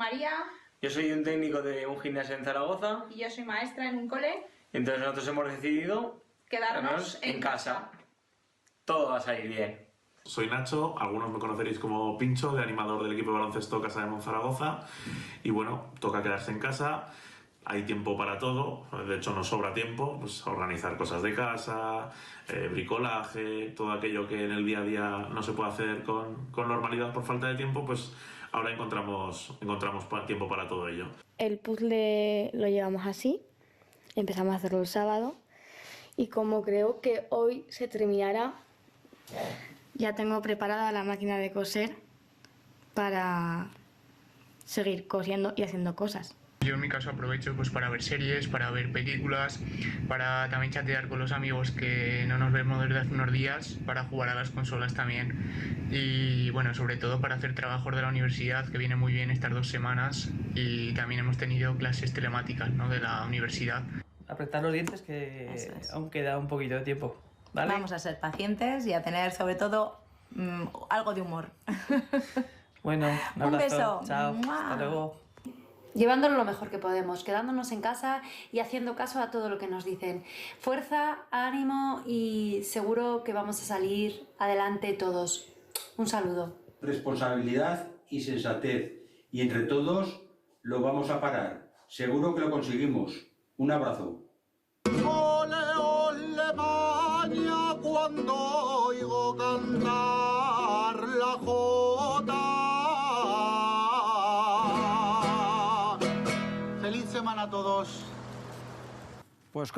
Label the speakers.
Speaker 1: María.
Speaker 2: Yo soy un técnico de un gimnasio en Zaragoza.
Speaker 1: Y yo soy maestra en un cole.
Speaker 2: Entonces nosotros hemos decidido
Speaker 1: quedarnos en casa.
Speaker 2: Todo va a salir bien.
Speaker 3: Soy Nacho, algunos me conoceréis como Pincho, de animador del equipo de baloncesto Casa de Monzaragoza. Y bueno, toca quedarse en casa, hay tiempo para todo, de hecho nos sobra tiempo, pues organizar cosas de casa, bricolaje, todo aquello que en el día a día no se puede hacer con normalidad por falta de tiempo, pues ahora encontramos tiempo para todo ello.
Speaker 4: El puzzle lo llevamos así, empezamos a hacerlo el sábado y como creo que hoy se terminará, ya tengo preparada la máquina de coser para seguir cosiendo y haciendo cosas.
Speaker 5: Yo en mi caso aprovecho pues para ver series, para ver películas, para también chatear con los amigos que no nos vemos desde hace unos días, para jugar a las consolas también y bueno, sobre todo para hacer trabajos de la universidad, que viene muy bien estas 2 semanas, y también hemos tenido clases telemáticas, ¿no?, de la universidad.
Speaker 6: Apretar los dientes, que aún queda un poquito de tiempo, ¿vale?
Speaker 7: Vamos a ser pacientes y a tener sobre todo algo de humor.
Speaker 6: Bueno, un abrazo.
Speaker 7: Un beso.
Speaker 6: Chao.
Speaker 7: ¡Mua!
Speaker 6: Hasta luego.
Speaker 8: Llevándolo lo mejor que podemos, quedándonos en casa y haciendo caso a todo lo que nos dicen. Fuerza, ánimo y seguro que vamos a salir adelante todos. Un saludo.
Speaker 9: Responsabilidad y sensatez. Y entre todos lo vamos a parar. Seguro que lo conseguimos. Un abrazo.
Speaker 10: Ole, ole, maña, cuando oigo cantar la jota. Feliz semana a todos.
Speaker 11: Pues con